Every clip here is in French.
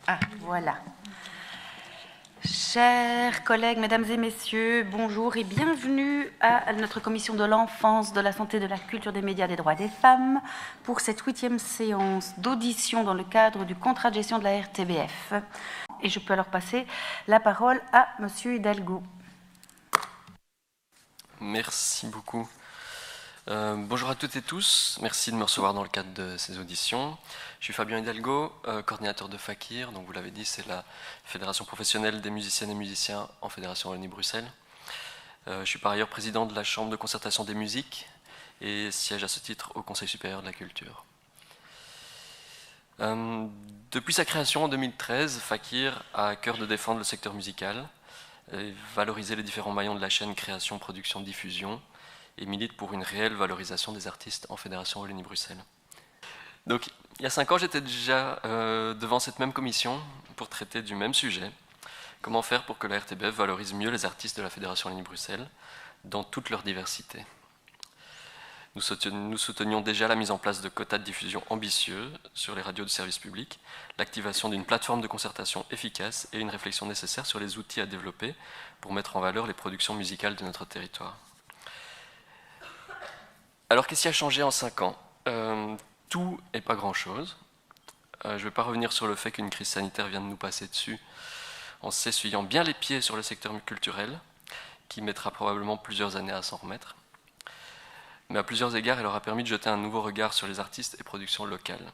Ah, voilà. Chers collègues, mesdames et messieurs, bonjour et bienvenue à notre commission de l'enfance, de la santé, de la culture, des médias, des droits des femmes pour cette 8e séance d'audition dans le cadre du contrat de gestion de la RTBF. Et je peux alors passer la parole à Monsieur Hidalgo. Merci beaucoup. Bonjour à toutes et tous, merci de me recevoir dans le cadre de ces auditions. Je suis Fabien Hidalgo, coordinateur de Fakir, donc vous l'avez dit, c'est la fédération professionnelle des musiciennes et musiciens en Fédération Wallonie-Bruxelles. Je suis par ailleurs président de la Chambre de concertation des musiques et siège à ce titre au Conseil supérieur de la culture. Depuis sa création en 2013, Fakir a à cœur de défendre le secteur musical, et valoriser les différents maillons de la chaîne création, production, diffusion, et milite pour une réelle valorisation des artistes en Fédération Wallonie-Bruxelles. Donc, il y a 5 ans, j'étais déjà devant cette même commission pour traiter du même sujet. Comment faire pour que la RTBF valorise mieux les artistes de la Fédération Wallonie-Bruxelles dans toute leur diversité. Nous soutenions déjà la mise en place de quotas de diffusion ambitieux sur les radios de service public, l'activation d'une plateforme de concertation efficace et une réflexion nécessaire sur les outils à développer pour mettre en valeur les productions musicales de notre territoire. Alors, qu'est-ce qui a changé en 5 ans ? Tout et pas grand-chose. Je ne vais pas revenir sur le fait qu'une crise sanitaire vient de nous passer dessus en s'essuyant bien les pieds sur le secteur culturel, qui mettra probablement plusieurs années à s'en remettre. Mais à plusieurs égards, elle aura permis de jeter un nouveau regard sur les artistes et productions locales.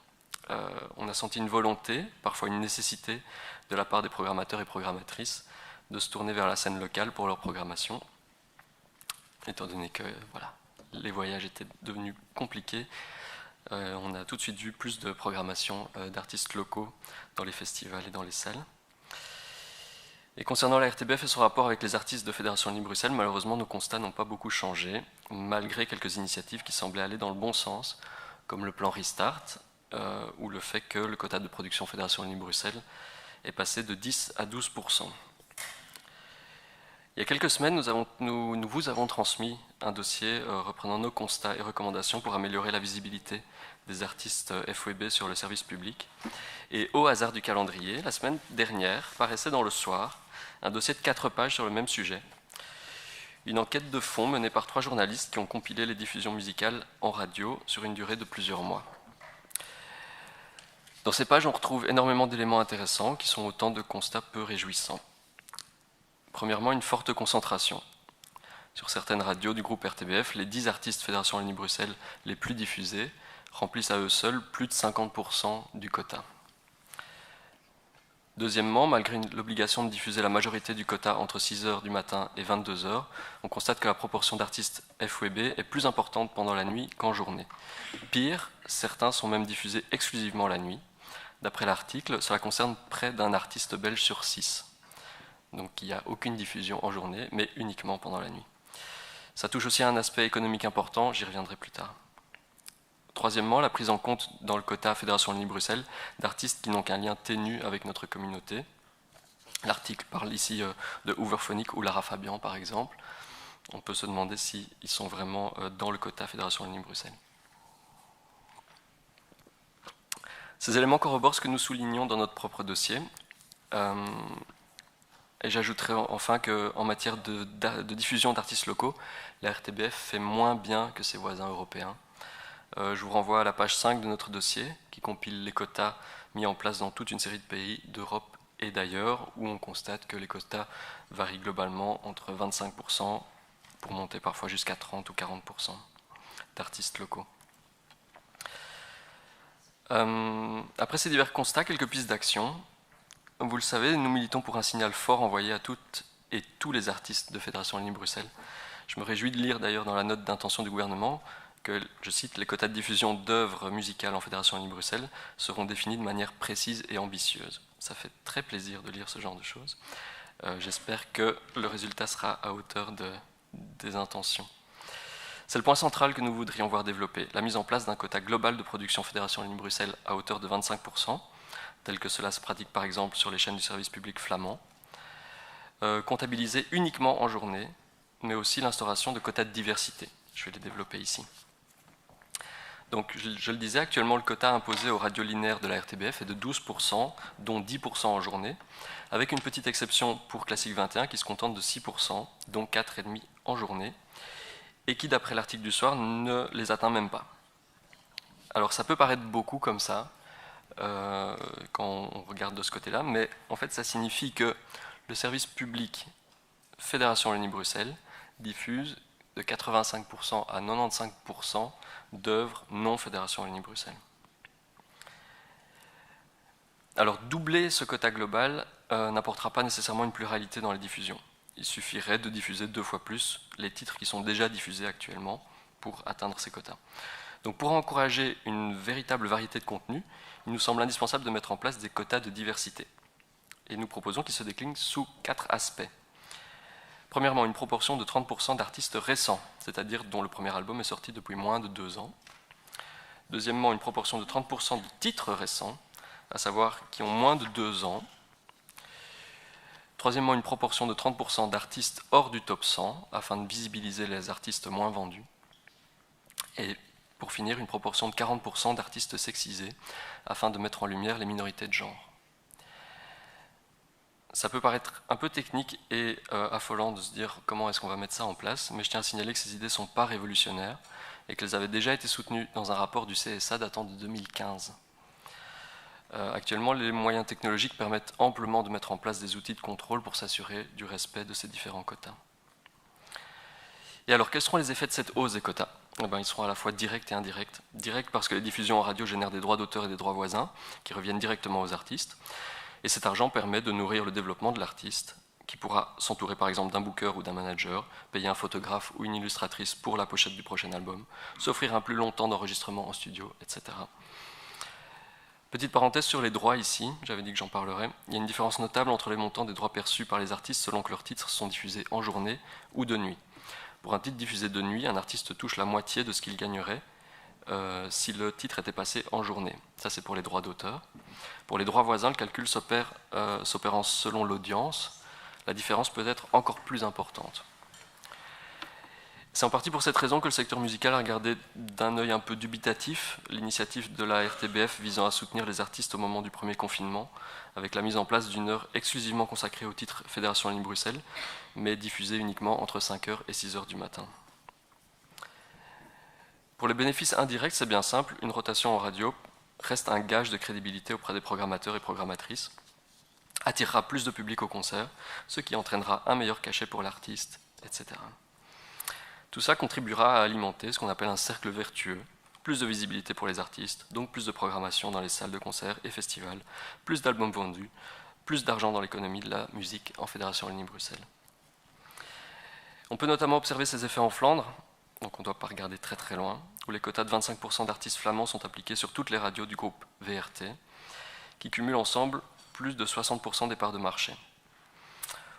On a senti une volonté, parfois une nécessité, de la part des programmateurs et programmatrices, de se tourner vers la scène locale pour leur programmation, étant donné que voilà, les voyages étaient devenus compliqués. On a tout de suite vu plus de programmation d'artistes locaux dans les festivals et dans les salles. Et concernant la RTBF et son rapport avec les artistes de Fédération Wallonie-Bruxelles, malheureusement, nos constats n'ont pas beaucoup changé, malgré quelques initiatives qui semblaient aller dans le bon sens, comme le plan Restart, ou le fait que le quota de production Fédération Wallonie-Bruxelles est passé de 10 à 12%. Il y a quelques semaines, nous vous avons transmis un dossier reprenant nos constats et recommandations pour améliorer la visibilité des artistes FWB sur le service public. Et au hasard du calendrier, la semaine dernière, paraissait dans Le Soir un dossier de 4 pages sur le même sujet. Une enquête de fond menée par 3 journalistes qui ont compilé les diffusions musicales en radio sur une durée de plusieurs mois. Dans ces pages, on retrouve énormément d'éléments intéressants qui sont autant de constats peu réjouissants. Premièrement, une forte concentration. Sur certaines radios du groupe RTBF, les 10 artistes Fédération Wallonie-Bruxelles les plus diffusés remplissent à eux seuls plus de 50% du quota. Deuxièmement, malgré l'obligation de diffuser la majorité du quota entre 6h du matin et 22h, on constate que la proportion d'artistes FWB est plus importante pendant la nuit qu'en journée. Pire, certains sont même diffusés exclusivement la nuit. D'après l'article, cela concerne près d'un artiste belge sur 6. Donc il n'y a aucune diffusion en journée, mais uniquement pendant la nuit. Ça touche aussi à un aspect économique important, j'y reviendrai plus tard. Troisièmement, la prise en compte dans le quota Fédération Wallonie-Bruxelles d'artistes qui n'ont qu'un lien ténu avec notre communauté. L'article parle ici de Hooverphonic ou Lara Fabian par exemple. On peut se demander s'ils sont vraiment dans le quota Fédération Wallonie-Bruxelles. Ces éléments corroborent ce que nous soulignons dans notre propre dossier. Et j'ajouterai enfin qu'en matière de diffusion d'artistes locaux, la RTBF fait moins bien que ses voisins européens. Je vous renvoie à la page 5 de notre dossier, qui compile les quotas mis en place dans toute une série de pays d'Europe et d'ailleurs, où on constate que les quotas varient globalement entre 25% pour monter parfois jusqu'à 30 ou 40% d'artistes locaux. Après ces divers constats, quelques pistes d'action. Vous le savez, nous militons pour un signal fort envoyé à toutes et tous les artistes de Fédération Wallonie-Bruxelles. Je me réjouis de lire d'ailleurs dans la note d'intention du gouvernement que, je cite, les quotas de diffusion d'œuvres musicales en Fédération Wallonie-Bruxelles seront définis de manière précise et ambitieuse. Ça fait très plaisir de lire ce genre de choses. J'espère que le résultat sera à hauteur des intentions. C'est le point central que nous voudrions voir développer, la mise en place d'un quota global de production Fédération Wallonie-Bruxelles à hauteur de 25%, tel que cela se pratique par exemple sur les chaînes du service public flamand, comptabilisé uniquement en journée, mais aussi l'instauration de quotas de diversité. Je vais les développer ici. Donc, je le disais, actuellement, le quota imposé aux radios linéaires de la RTBF est de 12%, dont 10% en journée, avec une petite exception pour Classique 21 qui se contente de 6%, dont 4,5% en journée, et qui, d'après l'article du soir, ne les atteint même pas. Alors, ça peut paraître beaucoup comme ça, quand on regarde de ce côté-là, mais en fait, ça signifie que le service public Fédération Wallonie-Bruxelles diffuse de 85% à 95% d'œuvres non Fédération Wallonie-Bruxelles. Alors doubler ce quota global n'apportera pas nécessairement une pluralité dans les diffusions. Il suffirait de diffuser 2 fois plus les titres qui sont déjà diffusés actuellement pour atteindre ces quotas. Donc pour encourager une véritable variété de contenus, il nous semble indispensable de mettre en place des quotas de diversité. Et nous proposons qu'ils se déclinent sous 4 aspects. Premièrement, une proportion de 30% d'artistes récents, c'est-à-dire dont le premier album est sorti depuis moins de 2 ans. Deuxièmement, une proportion de 30% de titres récents, à savoir qui ont moins de 2 ans. Troisièmement, une proportion de 30% d'artistes hors du top 100, afin de visibiliser les artistes moins vendus. Et pour finir, une proportion de 40% d'artistes sexisés, afin de mettre en lumière les minorités de genre. Ça peut paraître un peu technique et affolant de se dire comment est-ce qu'on va mettre ça en place, mais je tiens à signaler que ces idées ne sont pas révolutionnaires et qu'elles avaient déjà été soutenues dans un rapport du CSA datant de 2015. Actuellement, les moyens technologiques permettent amplement de mettre en place des outils de contrôle pour s'assurer du respect de ces différents quotas. Et alors, quels seront les effets de cette hausse des quotas ? Ils seront à la fois directs et indirects. Directs parce que les diffusions en radio génèrent des droits d'auteur et des droits voisins qui reviennent directement aux artistes. Et cet argent permet de nourrir le développement de l'artiste, qui pourra s'entourer par exemple d'un booker ou d'un manager, payer un photographe ou une illustratrice pour la pochette du prochain album, s'offrir un plus long temps d'enregistrement en studio, etc. Petite parenthèse sur les droits ici, j'avais dit que j'en parlerais. Il y a une différence notable entre les montants des droits perçus par les artistes selon que leurs titres sont diffusés en journée ou de nuit. Pour un titre diffusé de nuit, un artiste touche la moitié de ce qu'il gagnerait si le titre était passé en journée. Ça, c'est pour les droits d'auteur. Pour les droits voisins, le calcul s'opérant selon l'audience, la différence peut être encore plus importante. C'est en partie pour cette raison que le secteur musical a regardé d'un œil un peu dubitatif l'initiative de la RTBF visant à soutenir les artistes au moment du premier confinement, avec la mise en place d'une heure exclusivement consacrée au titre Fédération Wallonie-Bruxelles, mais diffusée uniquement entre 5h et 6h du matin. Pour les bénéfices indirects, c'est bien simple, une rotation en radio reste un gage de crédibilité auprès des programmateurs et programmatrices, attirera plus de public au concert, ce qui entraînera un meilleur cachet pour l'artiste, etc. Tout ça contribuera à alimenter ce qu'on appelle un cercle vertueux, plus de visibilité pour les artistes, donc plus de programmation dans les salles de concert et festivals, plus d'albums vendus, plus d'argent dans l'économie de la musique en Fédération Wallonie-Bruxelles. On peut notamment observer ces effets en Flandre, donc on ne doit pas regarder très très loin, où les quotas de 25% d'artistes flamands sont appliqués sur toutes les radios du groupe VRT, qui cumulent ensemble plus de 60% des parts de marché.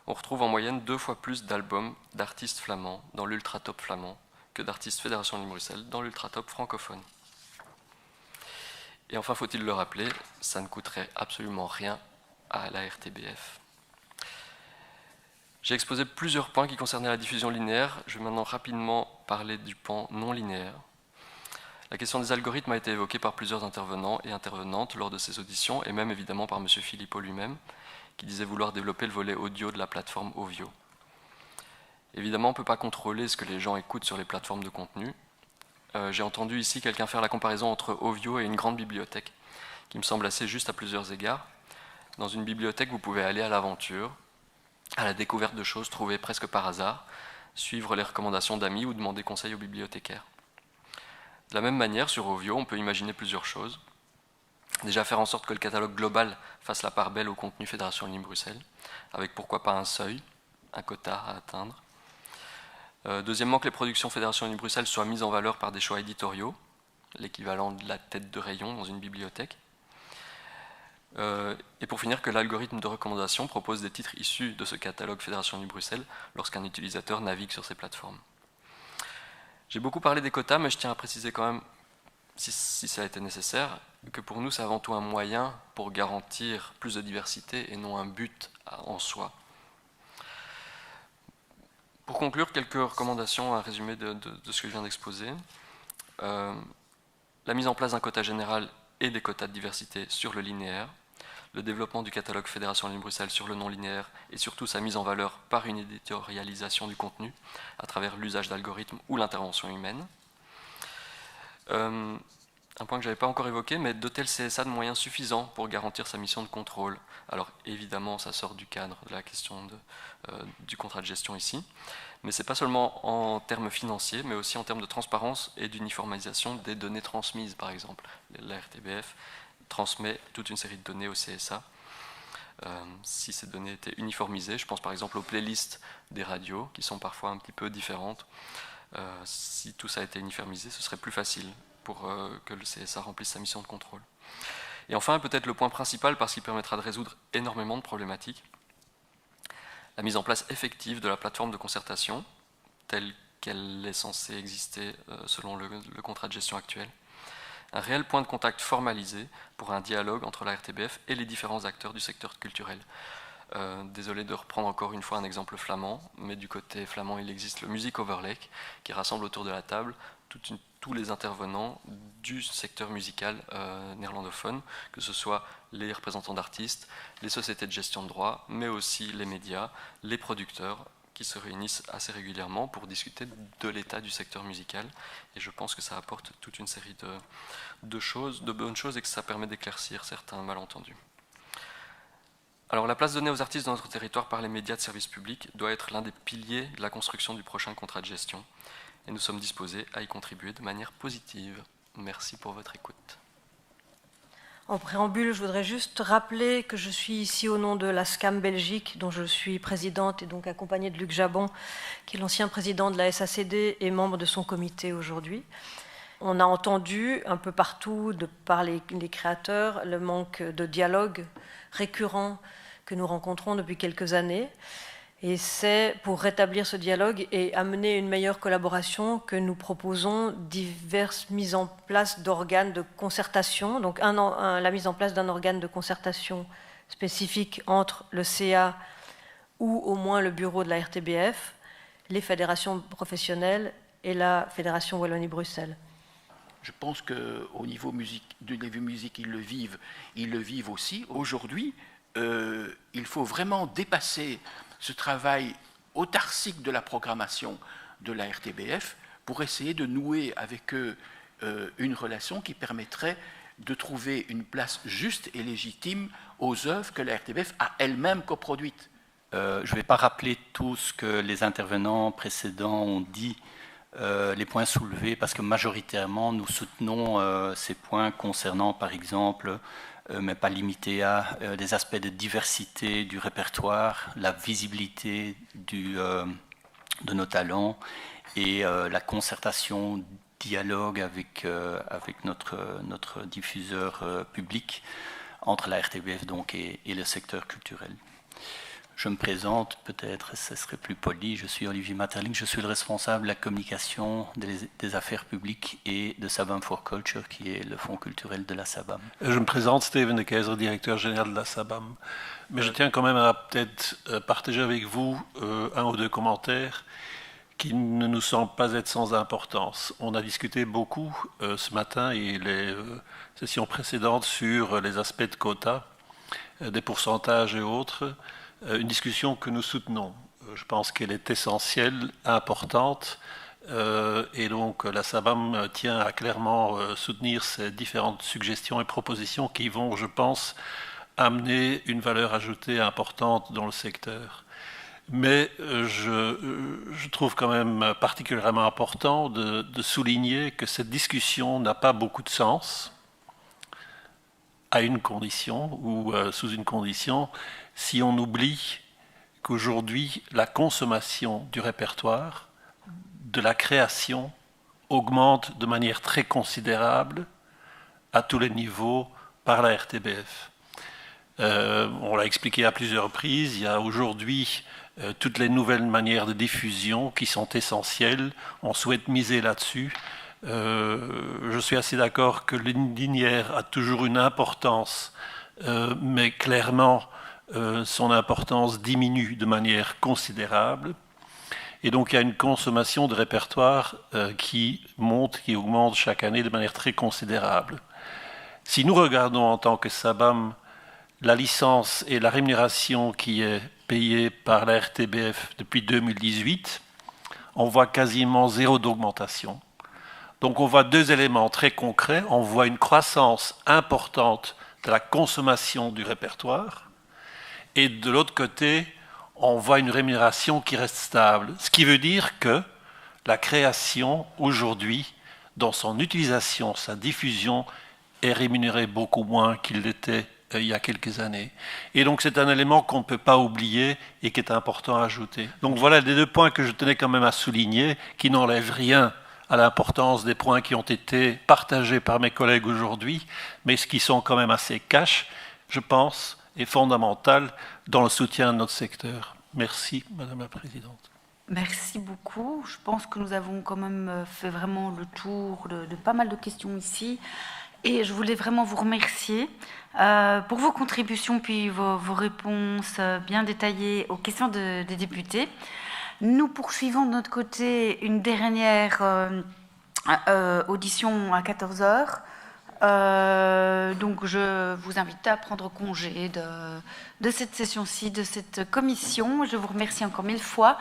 On retrouve en moyenne 2 fois plus d'albums d'artistes flamands dans l'ultra-top flamand que d'artistes Fédération Wallonie-Bruxelles dans l'ultra-top francophone. Et enfin, faut-il le rappeler, ça ne coûterait absolument rien à la RTBF. J'ai exposé plusieurs points qui concernaient la diffusion linéaire. Je vais maintenant rapidement parler du pan non linéaire. La question des algorithmes a été évoquée par plusieurs intervenants et intervenantes lors de ces auditions, et même évidemment par M. Philippot lui-même, qui disait vouloir développer le volet audio de la plateforme Ovio. Évidemment, on ne peut pas contrôler ce que les gens écoutent sur les plateformes de contenu. J'ai entendu ici quelqu'un faire la comparaison entre Ovio et une grande bibliothèque, qui me semble assez juste à plusieurs égards. Dans une bibliothèque, vous pouvez aller à l'aventure, à la découverte de choses trouvées presque par hasard, suivre les recommandations d'amis ou demander conseil aux bibliothécaires. De la même manière, sur Ovio, on peut imaginer plusieurs choses. Déjà faire en sorte que le catalogue global fasse la part belle au contenu Fédération Wallonie-Bruxelles, avec pourquoi pas un seuil, un quota à atteindre. Deuxièmement, que les productions Fédération Wallonie-Bruxelles soient mises en valeur par des choix éditoriaux, l'équivalent de la tête de rayon dans une bibliothèque. Et pour finir, que l'algorithme de recommandation propose des titres issus de ce catalogue Fédération Wallonie-Bruxelles lorsqu'un utilisateur navigue sur ces plateformes. J'ai beaucoup parlé des quotas, mais je tiens à préciser quand même, si ça a été nécessaire, que pour nous c'est avant tout un moyen pour garantir plus de diversité et non un but en soi. Pour conclure, quelques recommandations, un résumé de ce que je viens d'exposer. la mise en place d'un quota général et des quotas de diversité sur le linéaire, le développement du catalogue Fédération Wallonie-Bruxelles sur le non linéaire et surtout sa mise en valeur par une éditorialisation du contenu à travers l'usage d'algorithmes ou l'intervention humaine. Un point que je n'avais pas encore évoqué, mais doter le CSA de moyens suffisants pour garantir sa mission de contrôle. Alors évidemment, ça sort du cadre de la question du contrat de gestion ici, mais ce n'est pas seulement en termes financiers, mais aussi en termes de transparence et d'uniformisation des données transmises, par exemple. La RTBF transmet toute une série de données au CSA. Si ces données étaient uniformisées, je pense par exemple aux playlists des radios, qui sont parfois un petit peu différentes. Si tout ça a été uniformisé, ce serait plus facile pour que le CSA remplisse sa mission de contrôle. Et enfin, peut-être le point principal, parce qu'il permettra de résoudre énormément de problématiques, la mise en place effective de la plateforme de concertation, telle qu'elle est censée exister selon le contrat de gestion actuel. Un réel point de contact formalisé pour un dialogue entre la RTBF et les différents acteurs du secteur culturel. Désolé de reprendre encore une fois un exemple flamand, mais du côté flamand, il existe le Music Overleg, qui rassemble autour de la table tous les intervenants du secteur musical néerlandophone, que ce soit les représentants d'artistes, les sociétés de gestion de droits, mais aussi les médias, les producteurs, qui se réunissent assez régulièrement pour discuter de l'état du secteur musical. Et je pense que ça apporte toute une série de bonnes choses et que ça permet d'éclaircir certains malentendus. Alors la place donnée aux artistes dans notre territoire par les médias de service public doit être l'un des piliers de la construction du prochain contrat de gestion. Et nous sommes disposés à y contribuer de manière positive. Merci pour votre écoute. En préambule, je voudrais juste rappeler que je suis ici au nom de la SCAM Belgique, dont je suis présidente et donc accompagnée de Luc Jabon, qui est l'ancien président de la SACD et membre de son comité aujourd'hui. On a entendu un peu partout, par les créateurs, le manque de dialogue récurrent que nous rencontrons depuis quelques années. Et c'est pour rétablir ce dialogue et amener une meilleure collaboration que nous proposons diverses mises en place d'organes de concertation. Donc la mise en place d'un organe de concertation spécifique entre le CA ou au moins le bureau de la RTBF, les fédérations professionnelles et la Fédération Wallonie-Bruxelles. Je pense qu'au niveau de la musique, ils le vivent aussi. Aujourd'hui, il faut vraiment dépasser ce travail autarcique de la programmation de la RTBF pour essayer de nouer avec eux une relation qui permettrait de trouver une place juste et légitime aux œuvres que la RTBF a elle-même coproduites. Je ne vais pas rappeler tout ce que les intervenants précédents ont dit, les points soulevés, parce que majoritairement nous soutenons ces points concernant par exemple mais pas limité à des aspects de diversité du répertoire, la visibilité de nos talents et la concertation, dialogue avec notre diffuseur public entre la RTBF donc, et le secteur culturel. Je me présente, peut-être ce serait plus poli, je suis Olivier Materling, je suis le responsable de la communication des affaires publiques et de Sabam for Culture, qui est le fonds culturel de la Sabam. Je me présente, Steven de Keyser, directeur général de la Sabam. Mais je tiens quand même à peut-être partager avec vous un ou deux commentaires qui ne nous semblent pas être sans importance. On a discuté beaucoup ce matin et les sessions précédentes sur les aspects de quotas, des pourcentages et autres. Une discussion que nous soutenons. Je pense qu'elle est essentielle, importante, et donc la SABAM tient à clairement soutenir ces différentes suggestions et propositions qui vont, je pense, amener une valeur ajoutée importante dans le secteur. Mais je trouve quand même particulièrement important de souligner que cette discussion n'a pas beaucoup de sens à une condition ou sous une condition, si on oublie qu'aujourd'hui, la consommation du répertoire, de la création, augmente de manière très considérable à tous les niveaux par la RTBF. On l'a expliqué à plusieurs reprises, il y a aujourd'hui toutes les nouvelles manières de diffusion qui sont essentielles. On souhaite miser là-dessus. Je suis assez d'accord que le linéaire a toujours une importance, mais clairement, son importance diminue de manière considérable. Et donc il y a une consommation de répertoire qui monte, qui augmente chaque année de manière très considérable. Si nous regardons en tant que SABAM la licence et la rémunération qui est payée par la RTBF depuis 2018, on voit quasiment zéro d'augmentation. Donc on voit deux éléments très concrets. On voit une croissance importante de la consommation du répertoire et de l'autre côté, on voit une rémunération qui reste stable. Ce qui veut dire que la création aujourd'hui, dans son utilisation, sa diffusion, est rémunérée beaucoup moins qu'il l'était il y a quelques années. Et donc c'est un élément qu'on ne peut pas oublier et qui est important à ajouter. Donc voilà les deux points que je tenais quand même à souligner, qui n'enlèvent rien à l'importance des points qui ont été partagés par mes collègues aujourd'hui, mais ce qui sont quand même assez cash, je pense, et fondamental dans le soutien de notre secteur. Merci, Madame la Présidente. Merci beaucoup. Je pense que nous avons quand même fait vraiment le tour de pas mal de questions ici. Et je voulais vraiment vous remercier pour vos contributions puis vos réponses bien détaillées aux questions des députés. Nous poursuivons de notre côté une dernière audition à 14h. Donc je vous invite à prendre congé de cette session-ci, de cette commission. Je vous remercie encore 1000 fois.